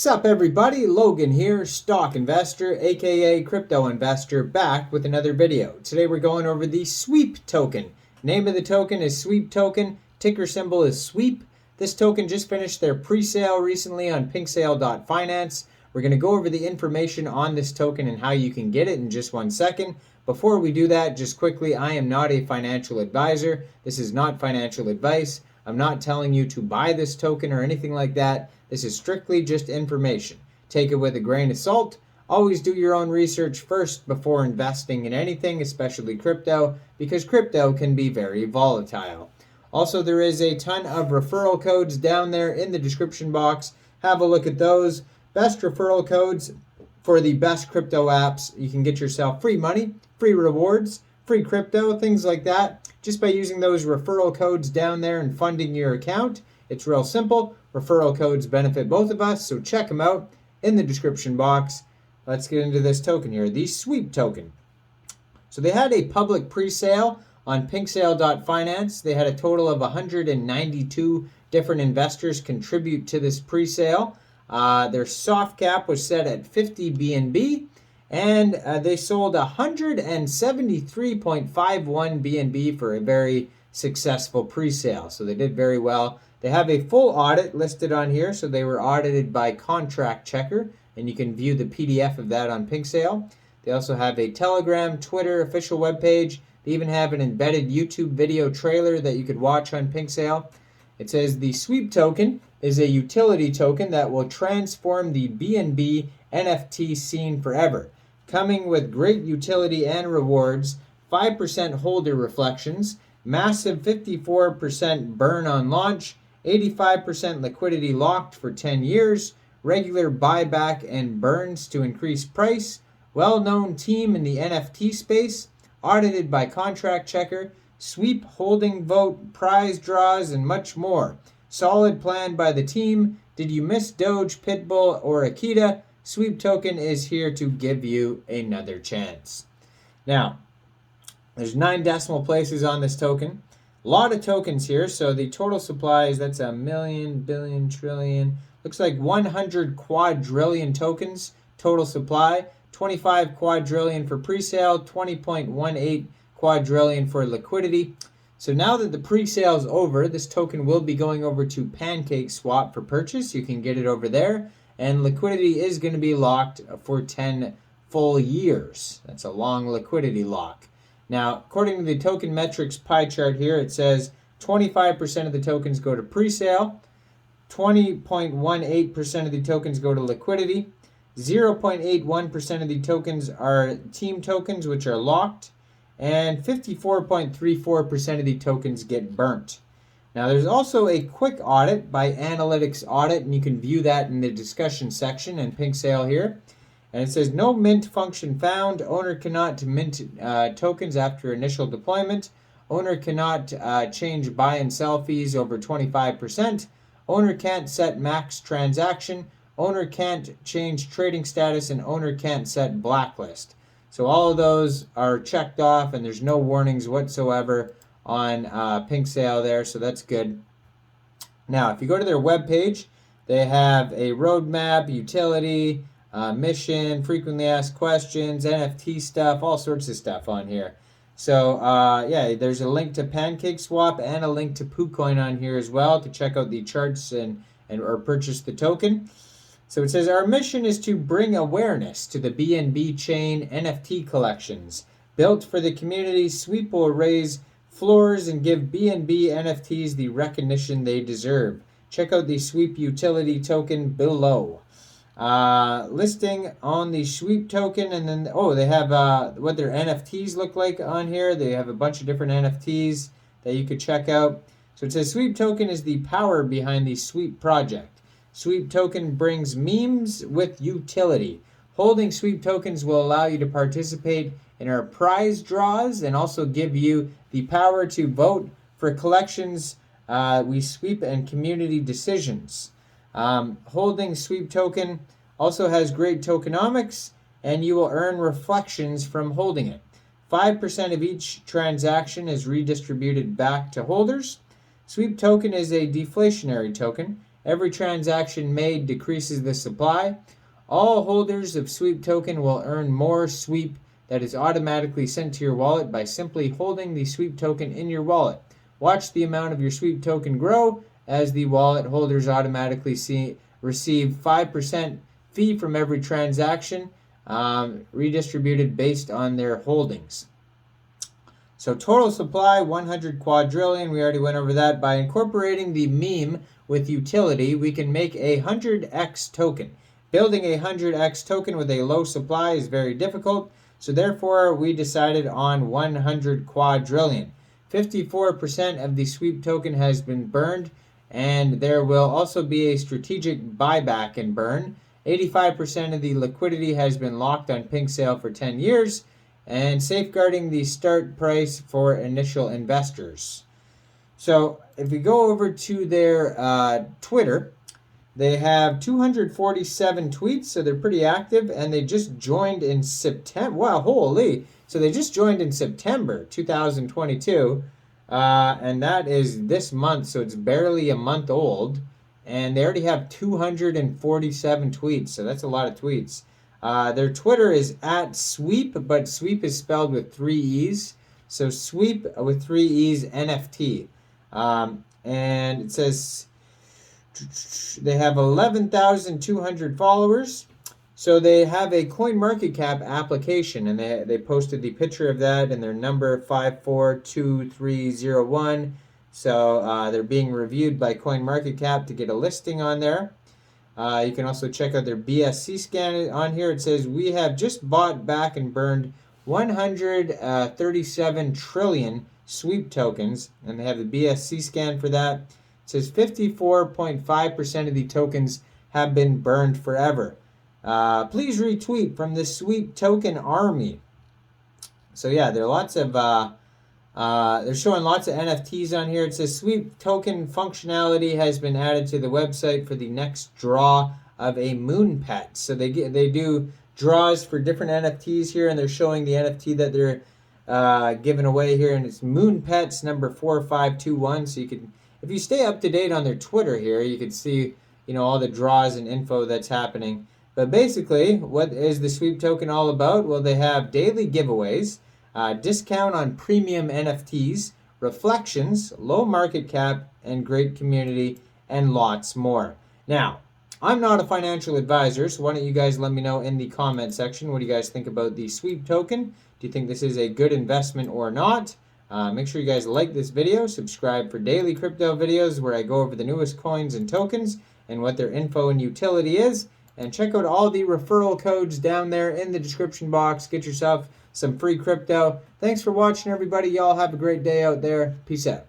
Sup everybody, Logan here, stock investor, aka crypto investor, back with another video. Today we're going over the Sweep token. Name of the token is Sweeptoken, ticker symbol is Sweep. This token just finished their pre-sale recently on pinksale.finance. We're going to go over the information on this token and how you can get it in just 1 second. Before we do that, just quickly, I am not a financial advisor. This is not financial advice. I'm not telling you to buy this token or anything like that. This is strictly just information. Take it with a grain of salt. Always do your own research first before investing in anything, especially crypto, because crypto can be very volatile. Also, there is a ton of referral codes down there in the description box. Have a look at those. Best referral codes for the best crypto apps. You can get yourself free money, free rewards, free crypto, things like that, just by using those referral codes down there and funding your account. It's real simple. Referral codes benefit both of us, so check them out in the description box. Let's get into this token here, the Sweep token. So they had a public pre-sale on pinksale.finance. They had a total of 192 different investors contribute to this pre-sale. Their soft cap was set at 50 BNB, and they sold 173.51 BNB for a very successful pre-sale. So they did very well. They have a full audit listed on here, so they were audited by Contract Checker, and you can view the PDF of that on Pinksale. They also have a Telegram, Twitter, official webpage. They even have an embedded YouTube video trailer that you could watch on Pinksale. It says the Sweep token is a utility token that will transform the BNB NFT scene forever, coming with great utility and rewards, 5% holder reflections, massive 54% burn on launch, 85% liquidity locked for 10 years, regular buyback and burns to increase price, well-known team in the NFT space, audited by Contract Checker, Sweep holding vote, prize draws, and much more. Solid plan by the team. Did you miss Doge, Pitbull, or Akita? Sweep token is here to give you another chance. Now, there's 9 decimal places on this token. A lot of tokens here, so the total supply is, that's a million, billion, trillion. Looks like 100 quadrillion tokens total supply. 25 quadrillion for pre-sale, 20.18 quadrillion for liquidity. So now that the pre-sale is over, this token will be going over to PancakeSwap for purchase. You can get it over there, and liquidity is going to be locked for 10 full years. That's a long liquidity lock. Now, according to the token metrics pie chart here, it says 25% of the tokens go to pre-sale, 20.18% of the tokens go to liquidity, 0.81% of the tokens are team tokens, which are locked, and 54.34% of the tokens get burnt. Now, there's also a quick audit by Analytics Audit, and you can view that in the discussion section in Pinksale here. And it says, no mint function found. Owner cannot mint tokens after initial deployment. Owner cannot change buy and sell fees over 25%. Owner can't set max transaction. Owner can't change trading status, and owner can't set blacklist. So all of those are checked off, and there's no warnings whatsoever on Pinksale there, so that's good. Now, if you go to their webpage, they have a roadmap, utility, mission, frequently asked questions, NFT stuff, all sorts of stuff on here. So yeah, there's a link to PancakeSwap and a link to PooCoin on here as well to check out the charts and or purchase the token. So it says, our mission is to bring awareness to the BNB chain NFT collections. Built for the community, Sweep will raise floors and give BNB NFTs the recognition they deserve. Check out the Sweep utility token below. Listing on the Sweep token, and then they have what their NFTs look like on here. They have a bunch of different NFTs that you could check out. So it says Sweep token is the power behind the Sweep project. Sweep token brings memes with utility. Holding Sweep tokens will allow you to participate in our prize draws and also give you the power to vote for collections we sweep and community decisions. Holding Sweep token also has great tokenomics, and you will earn reflections from holding it. 5% of each transaction is redistributed back to holders. Sweep token is a deflationary token. Every transaction made decreases the supply. All holders of Sweeptoken will earn more Sweep that is automatically sent to your wallet by simply holding the Sweeptoken in your wallet. Watch the amount of your Sweeptoken grow as the wallet holders automatically receive 5% fee from every transaction, redistributed based on their holdings. So total supply, 100 quadrillion. We already went over that. By incorporating the meme with utility, we can make a 100x token. Building a 100x token with a low supply is very difficult, so therefore we decided on 100 quadrillion. 54% of the Sweeptoken has been burned, and there will also be a strategic buyback and burn. 85% of the liquidity has been locked on pink sale for 10 years, and safeguarding the start price for initial investors. So if we go over to their Twitter, they have 247 tweets, so they're pretty active, and they just joined in September. Wow, holy. So they just joined in September 2022, and that is this month, so it's barely a month old, and they already have 247 tweets, so that's a lot of tweets. Their Twitter is @Sweep, but Sweep is spelled with 3 E's. So Sweep with 3 E's NFT. And it says they have 11,200 followers. So they have a CoinMarketCap application, and they posted the picture of that and their number 542301. So they're being reviewed by CoinMarketCap to get a listing on there. You can also check out their BSC scan on here. It says, we have just bought back and burned 137 trillion Sweep tokens, and they have the BSC scan for that. It says 54.5% of the tokens have been burned forever. Please retweet from the Sweeptoken army. So yeah, there are lots of they're showing lots of NFTs on here. It says Sweeptoken functionality has been added to the website for the next draw of a moon pet. So they do draws for different NFTs here, and they're showing the NFT that they're giving away here, and it's moon pets number 4521. So you can, if you stay up to date on their Twitter here, you can see, you know, all the draws and info that's happening. But basically, what is the Sweeptoken all about? Well, they have daily giveaways, discount on premium NFTs, reflections, low market cap, and great community, and lots more. Now, I'm not a financial advisor, so why don't you guys let me know in the comment section, what do you guys think about the Sweeptoken? Do you think this is a good investment or not? Make sure you guys like this video, subscribe for daily crypto videos where I go over the newest coins and tokens and what their info and utility is. And check out all the referral codes down there in the description box. Get yourself some free crypto. Thanks for watching, everybody. Y'all have a great day out there. Peace out.